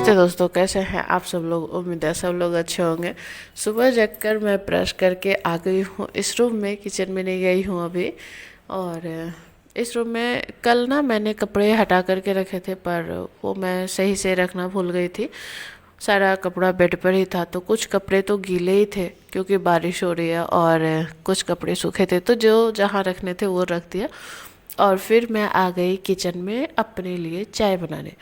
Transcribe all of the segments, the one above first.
नमस्ते दोस्तों, कैसे हैं आप सब लोग। उम्मीद है सब लोग अच्छे होंगे। सुबह जगकर मैं ब्रश करके आ गई हूँ इस रूम में, किचन में नहीं गई हूँ अभी। और इस रूम में कल ना मैंने कपड़े हटा करके रखे थे, पर वो मैं सही से रखना भूल गई थी। सारा कपड़ा बेड पर ही था, तो कुछ कपड़े तो गीले ही थे क्योंकि बारिश हो रही है, और कुछ कपड़े सूखे थे, तो जो जहाँ रखने थे वो रख दिया। और फिर मैं आ गई किचन में अपने लिए चाय बनाने,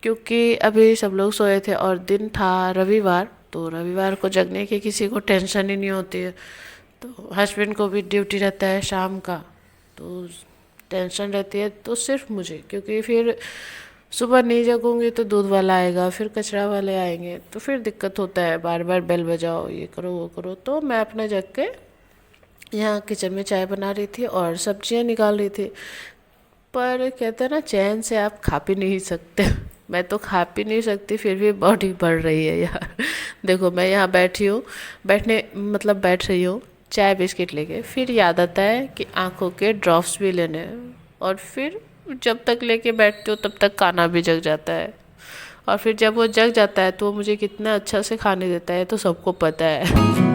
क्योंकि अभी सब लोग सोए थे और दिन था रविवार। तो रविवार को जगने की किसी को टेंशन ही नहीं होती है। तो हस्बैंड को भी ड्यूटी रहता है शाम का, तो टेंशन रहती है तो सिर्फ मुझे, क्योंकि फिर सुबह नहीं जगूंगी तो दूध वाला आएगा, फिर कचरा वाले आएंगे, तो फिर दिक्कत होता है, बार बार बेल बजाओ, ये करो वो करो। तो मैं अपना जग के यहाँ किचन में चाय बना रही थी और सब्जियाँ निकाल रही थी। पर कहते हैं ना, चैन से आप खा पी नहीं सकते। मैं तो खा पी नहीं सकती, फिर भी बॉडी बढ़ रही है यार। देखो, मैं यहाँ बैठी हूँ, बैठने मतलब बैठ रही हूँ चाय बिस्किट लेके, फिर याद आता है कि आंखों के ड्रॉप्स भी लेने हैं, और फिर जब तक लेके बैठती हूँ तब तक खाना भी जग जाता है। और फिर जब वो जग जाता है तो वो मुझे कितना अच्छा से खाने देता है, तो सबको पता है।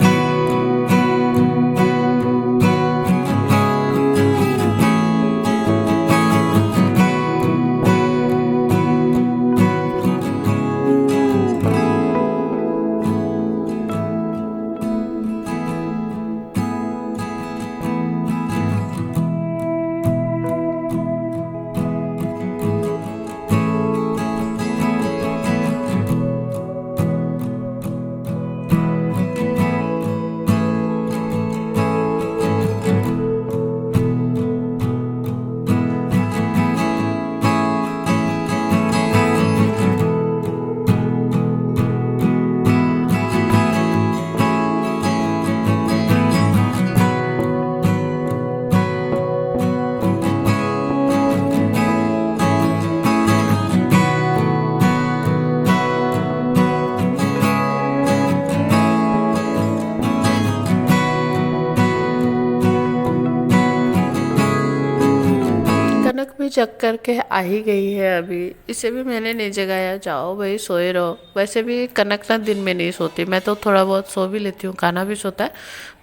कनक भी जग करके आ ही गई है अभी। इसे भी मैंने नहीं जगाया, जाओ भाई सोए रहो। वैसे भी कनक ना दिन में नहीं सोती, मैं तो थोड़ा बहुत सो भी लेती हूँ, कान्हा भी सोता है।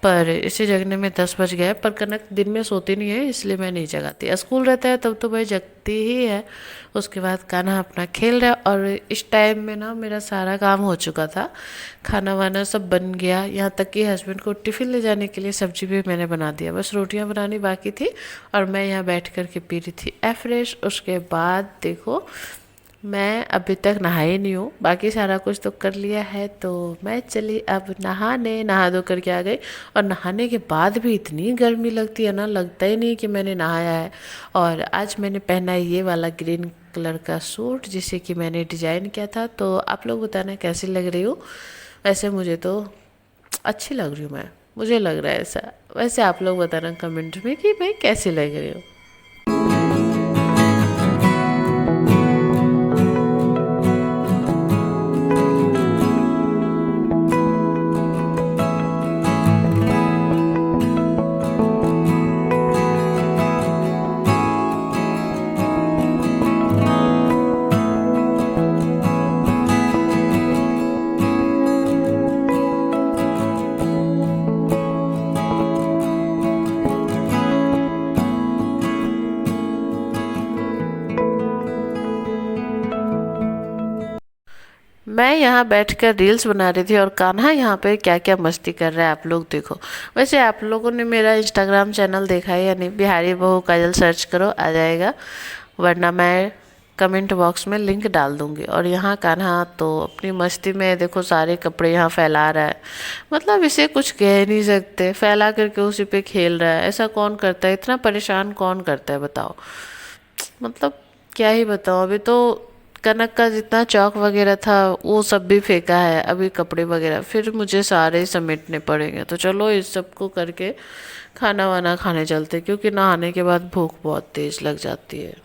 पर इसे जगने में 10 बज गए। पर कनक दिन में सोती नहीं है, इसलिए मैं नहीं जगाती। स्कूल रहता है तब तो भाई जगती ही है। उसके बाद कान्हा अपना खेल रहा है, और इस टाइम में ना मेरा सारा काम हो चुका था, खाना वाना सब बन गया। यहाँ तक कि हस्बैंड को टिफ़िन ले जाने के लिए सब्जी भी मैंने बना दिया, बस रोटियाँ बनानी बाकी थी। और मैं यहाँ बैठ कर के पी रही थी फ्रेश। उसके बाद देखो, मैं अभी तक नहाई नहीं हूँ, बाकी सारा कुछ तो कर लिया है। तो मैं चली अब नहाने, नहा धो करके आ गई। और नहाने के बाद भी इतनी गर्मी लगती है ना, लगता ही नहीं कि मैंने नहाया है। और आज मैंने पहना है ये वाला ग्रीन कलर का सूट, जिसे कि मैंने डिजाइन किया था। तो आप लोग बताना कैसी लग रही हो। वैसे मुझे तो अच्छी लग रही हूँ मैं, मुझे लग रहा है ऐसा। वैसे आप लोग बताना कमेंट में कि भाई कैसी लग रही हो। मैं यहाँ बैठकर रील्स बना रही थी, और कान्हा यहाँ पे क्या क्या मस्ती कर रहा है आप लोग देखो। वैसे आप लोगों ने मेरा इंस्टाग्राम चैनल देखा है या नहीं? बिहारी बहू काजल सर्च करो, आ जाएगा, वरना मैं कमेंट बॉक्स में लिंक डाल दूंगी। और यहाँ कान्हा तो अपनी मस्ती में देखो सारे कपड़े यहाँ फैला रहा है। मतलब इसे कुछ कह नहीं सकते, फैला करके उसी पे खेल रहा है। ऐसा कौन करता है, इतना परेशान कौन करता है बताओ। मतलब क्या ही बताऊँ। अभी तो कनक का जितना चौक वगैरह था वो सब भी फेंका है, अभी कपड़े वगैरह फिर मुझे सारे समेटने पड़ेंगे। तो चलो इस सब को करके खाना वाना खाने चलते, क्योंकि नहाने के बाद भूख बहुत तेज लग जाती है।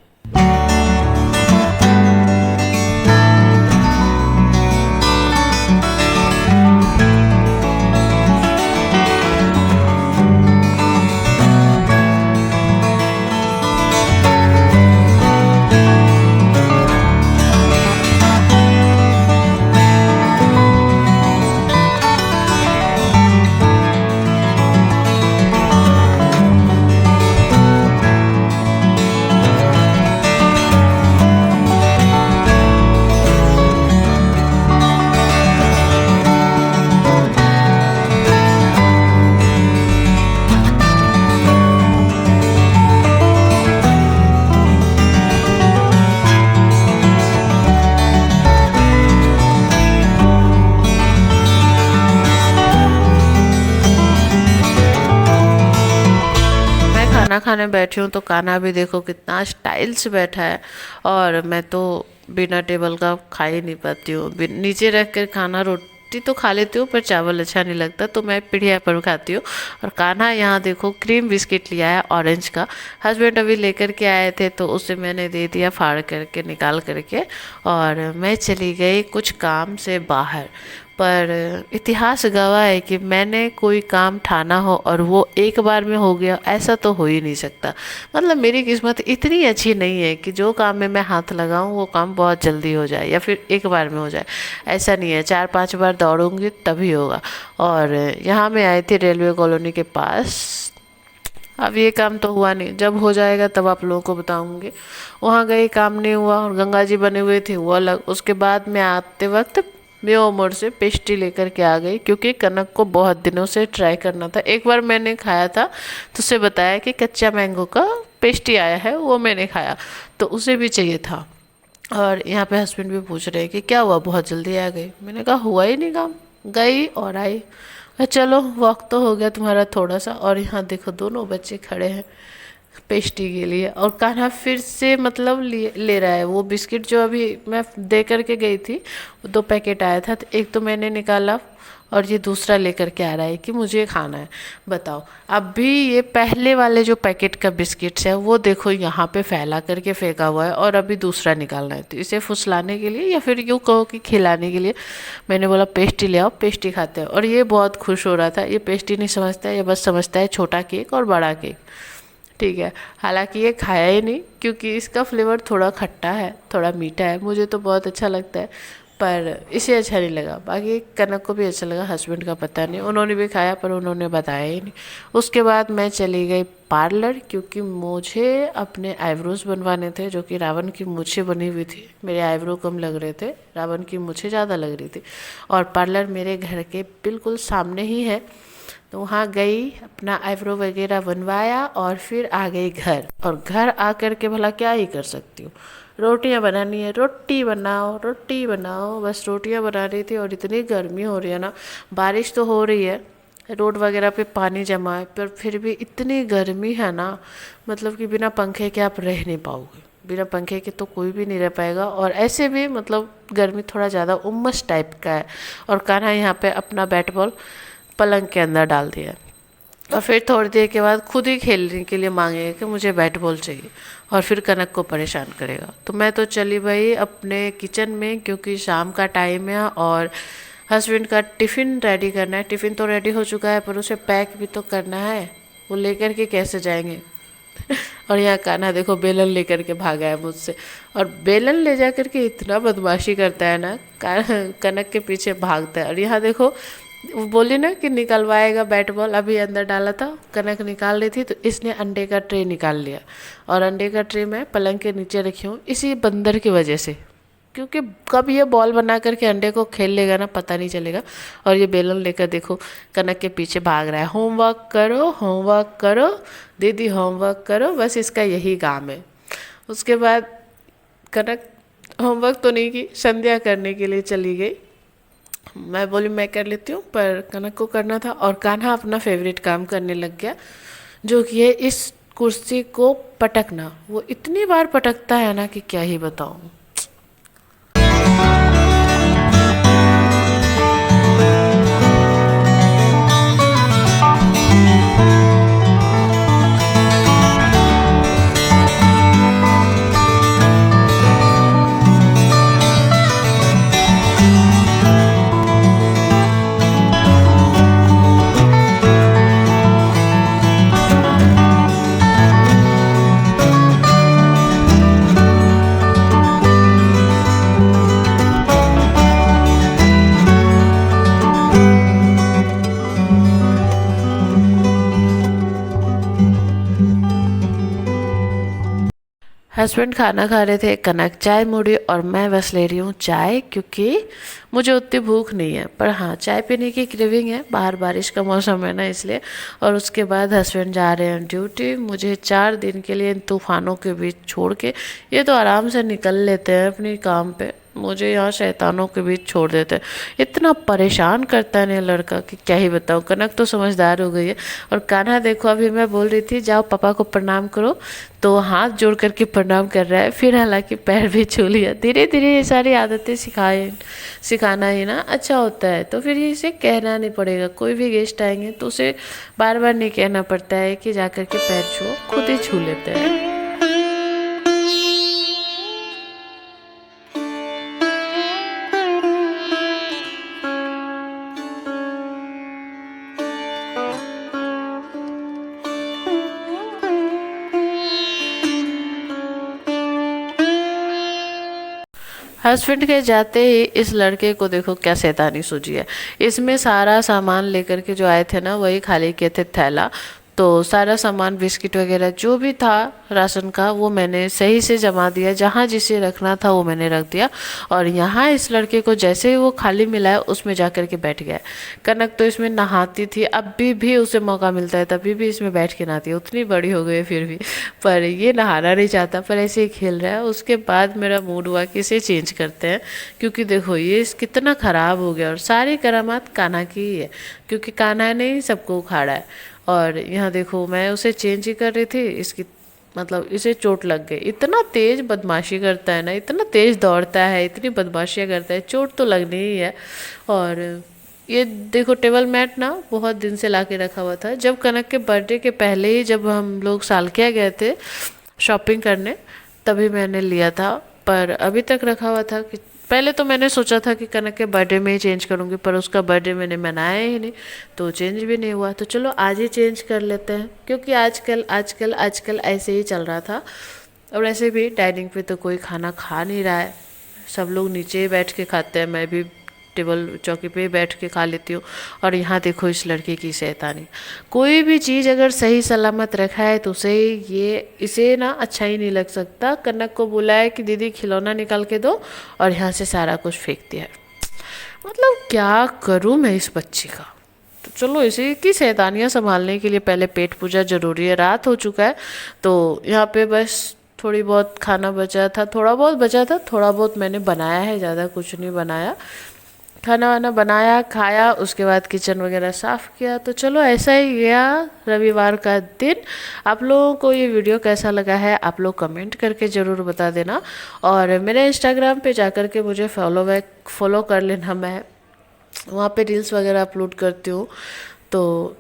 खाना खाने बैठी हूँ तो कान्हा भी देखो कितना स्टाइल से बैठा है। और मैं तो बिना टेबल का खा ही नहीं पाती हूँ, नीचे रख कर खाना, रोटी तो खा लेती हूँ पर चावल अच्छा नहीं लगता, तो मैं पीढ़िया पर खाती हूँ। और कान्हा यहाँ देखो क्रीम बिस्किट लिया है ऑरेंज का, हस्बैंड अभी लेकर के आए थे तो उसे मैंने दे दिया फाड़ करके, निकाल करके। और मैं चली गई कुछ काम से बाहर। पर इतिहास गवाह है कि मैंने कोई काम ठाना हो और वो एक बार में हो गया, ऐसा तो हो ही नहीं सकता। मतलब मेरी किस्मत इतनी अच्छी नहीं है कि जो काम में मैं हाथ लगाऊं वो काम बहुत जल्दी हो जाए या फिर एक बार में हो जाए, ऐसा नहीं है। 4-5 बार दौड़ूंगी तभी होगा। और यहाँ मैं आई थी रेलवे कॉलोनी के पास। अब ये काम तो हुआ नहीं, जब हो जाएगा तब आप लोगों को बताऊंगी। वहाँ गई, काम नहीं हुआ, और गंगा जी बने हुए थे वो अलग। उसके बाद मैं आते वक्त मेओ मोड़ से पेस्ट्री लेकर के आ गई, क्योंकि कनक को बहुत दिनों से ट्राई करना था। एक बार मैंने खाया था तो उसे बताया कि कच्चा मैंगो का पेस्ट्री आया है, वो मैंने खाया, तो उसे भी चाहिए था। और यहाँ पे हस्बैंड भी पूछ रहे हैं कि क्या हुआ, बहुत जल्दी आ गई। मैंने कहा हुआ ही नहीं काम, गई और आई। चलो वक्त तो हो गया तुम्हारा थोड़ा सा। और यहाँ देखो दोनों बच्चे खड़े हैं पेस्ट्री के लिए, और कान्हा फिर से मतलब ले रहा है वो बिस्किट जो अभी मैं दे करके गई थी। 2 पैकेट आया था, तो एक तो मैंने निकाला और ये दूसरा लेकर के आ रहा है कि मुझे खाना है। बताओ, अभी ये पहले वाले जो पैकेट का बिस्किट्स है वो देखो यहाँ पे फैला करके फेंका हुआ है, और अभी दूसरा निकालना है। तो इसे फुसलाने के लिए या फिर यूँ कहो कि खिलाने के लिए मैंने बोला पेस्ट्री ले आओ, पेस्ट्री खाते हैं। और ये बहुत खुश हो रहा था। ये पेस्ट्री नहीं समझता है, ये बस समझता है छोटा केक और बड़ा केक। ठीक है, हालांकि ये खाया ही नहीं क्योंकि इसका फ्लेवर थोड़ा खट्टा है, थोड़ा मीठा है। मुझे तो बहुत अच्छा लगता है पर इसे अच्छा नहीं लगा। बाकी कनक को भी अच्छा लगा, हस्बैंड का पता नहीं, उन्होंने भी खाया पर उन्होंने बताया ही नहीं। उसके बाद मैं चली गई पार्लर, क्योंकि मुझे अपने आईब्रोज बनवाने थे, जो कि रावण की मूछें बनी हुई थी। मेरे आईब्रो कम लग रहे थे, रावण की मूछें ज़्यादा लग रही थी। और पार्लर मेरे घर के बिल्कुल सामने ही है, तो वहाँ गई, अपना आईब्रो वगैरह बनवाया और फिर आ गई घर। और घर आकर के भला क्या ही कर सकती हूँ, रोटियां बनानी है, रोटी बनाओ रोटी बनाओ, बस रोटियां बना रही थी। और इतनी गर्मी हो रही है ना, बारिश तो हो रही है, रोड वगैरह पे पानी जमा है, पर फिर भी इतनी गर्मी है ना, मतलब कि बिना पंखे के आप रह नहीं पाओगे। बिना पंखे के तो कोई भी नहीं रह पाएगा। और ऐसे भी मतलब गर्मी थोड़ा ज़्यादा उमस टाइप का है। और कान्हा यहाँ पे अपना बैट बॉल पलंग के अंदर डाल दिया, और फिर थोड़ी देर के बाद खुद ही खेलने के लिए मांगेगा कि मुझे बैट बॉल चाहिए, और फिर कनक को परेशान करेगा। तो मैं तो चली भाई अपने किचन में, क्योंकि शाम का टाइम है और हस्बैंड का टिफ़िन रेडी करना है। टिफ़िन तो रेडी हो चुका है पर उसे पैक भी तो करना है, वो लेकर के कैसे जाएंगे। और यहाँ कान्हा देखो बेलन लेकर के भागा है मुझसे, और बेलन ले जा करके इतना बदमाशी करता है ना, कनक के पीछे भागता है। और यहाँ देखो वो बोली ना कि निकलवाएगा बैट बॉल, अभी अंदर डाला था, कनक निकाल रही थी तो इसने अंडे का ट्रे निकाल लिया। और अंडे का ट्रे मैं पलंग के नीचे रखी हूँ इसी बंदर की वजह से, क्योंकि कब ये बॉल बना करके अंडे को खेल लेगा ना, पता नहीं चलेगा। और ये बेलन लेकर देखो कनक के पीछे भाग रहा है, होमवर्क करो होमवर्क करो दीदी होमवर्क करो, बस इसका यही काम है। उसके बाद कनक होमवर्क तो नहीं की, संध्या करने के लिए चली गई। मैं बोली मैं कर लेती हूँ, पर कनक को करना था। और कान्हा अपना फेवरेट काम करने लग गया, जो कि है इस कुर्सी को पटकना। वो इतनी बार पटकता है ना कि क्या ही बताऊँ। हस्बैंड खाना खा रहे थे, कनक चाय मुड़ी, और मैं बस ले रही हूँ चाय, क्योंकि मुझे उतनी भूख नहीं है। पर हाँ, चाय पीने की क्रेविंग है, बाहर बारिश का मौसम है ना इसलिए। और उसके बाद हस्बैंड जा रहे हैं ड्यूटी, मुझे 4 दिन के लिए इन तूफानों के बीच छोड़ के। ये तो आराम से निकल लेते हैं अपनी काम पे, मुझे यहाँ शैतानों के बीच छोड़ देते हैं। इतना परेशान करता है ना लड़का कि क्या ही बताऊँ। कनक तो समझदार हो गई है, और कान्हा देखो अभी मैं बोल रही थी जाओ पापा को प्रणाम करो, तो हाथ जोड़ करके प्रणाम कर रहा है, फिर हालांकि पैर भी छू लिया। धीरे धीरे ये सारी आदतें सिखाना ही ना अच्छा होता है। तो फिर इसे कहना नहीं पड़ेगा, कोई भी गेस्ट आएंगे तो उसे बार बार नहीं कहना पड़ता है कि जा कर के पैर छुओ, खुद ही छू लेते हैं। हस्बैंड के जाते ही इस लड़के को देखो क्या शैतानी सूझी है। इसमें सारा सामान लेकर के जो आए थे ना, वही खाली किए थे थैला। तो सारा सामान बिस्किट वगैरह जो भी था राशन का, वो मैंने सही से जमा दिया, जहाँ जिसे रखना था वो मैंने रख दिया। और यहाँ इस लड़के को जैसे ही वो खाली मिला है उसमें जा कर के बैठ गया। कनक तो इसमें नहाती थी, अब भी उसे मौका मिलता है तभी भी इसमें बैठ के नहाती है, उतनी बड़ी हो गई है फिर भी। पर ये नहाना नहीं चाहता, पर ऐसे ही खेल रहा है। उसके बाद मेरा मूड हुआ कि इसे चेंज करते हैं, क्योंकि देखो ये कितना ख़राब हो गया, और सारी करामात कान्हा की ही है, क्योंकि कान्हा ने ही सबको उखाड़ा है। और यहाँ देखो मैं उसे चेंज ही कर रही थी, इसकी मतलब इसे चोट लग गई। इतना तेज बदमाशी करता है ना, इतना तेज दौड़ता है, इतनी बदमाशियाँ करता है, चोट तो लगनी ही है। और ये देखो टेबल मैट ना बहुत दिन से ला के रखा हुआ था, जब कनक के बर्थडे के पहले ही जब हम लोग सालकिया गए थे शॉपिंग करने, तभी मैंने लिया था। पर अभी तक रखा हुआ था कि पहले तो मैंने सोचा था कि कनक के बर्थडे में ही चेंज करूँगी, पर उसका बर्थडे मैंने मनाया ही नहीं, तो चेंज भी नहीं हुआ। तो चलो आज ही चेंज कर लेते हैं, क्योंकि आजकल ऐसे ही चल रहा था। और ऐसे भी डाइनिंग पे तो कोई खाना खा नहीं रहा है, सब लोग नीचे ही बैठ के खाते हैं, मैं भी टेबल चौकी पे बैठ के खा लेती हूँ। और यहाँ देखो इस लड़के की शैतानी, कोई भी चीज़ अगर सही सलामत रखा है तो उसे इसे ना अच्छा ही नहीं लग सकता। कनक को बोला है कि दीदी खिलौना निकाल के दो, और यहाँ से सारा कुछ फेंक दिया है। मतलब क्या करूँ मैं इस बच्ची का। तो चलो इसी की शैतानियाँ संभालने के लिए पहले पेट पूजा जरूरी है। रात हो चुका है, तो यहाँ पे बस थोड़ी बहुत खाना बचा था, थोड़ा बहुत मैंने बनाया है, ज़्यादा कुछ नहीं बनाया। खाना वाना बनाया, खाया, उसके बाद किचन वगैरह साफ़ किया। तो चलो ऐसा ही गया रविवार का दिन। आप लोगों को ये वीडियो कैसा लगा है आप लोग कमेंट करके ज़रूर बता देना। और मेरे इंस्टाग्राम पे जाकर के मुझे फॉलो कर लेना, मैं वहाँ पे रील्स वगैरह अपलोड करती हूँ, तो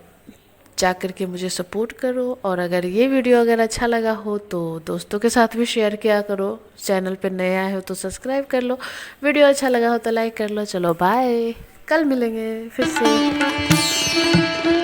जा कर के मुझे सपोर्ट करो। और अगर ये वीडियो अगर अच्छा लगा हो तो दोस्तों के साथ भी शेयर किया करो। चैनल पे नए आए हो तो सब्सक्राइब कर लो, वीडियो अच्छा लगा हो तो लाइक कर लो। चलो बाय, कल मिलेंगे फिर से।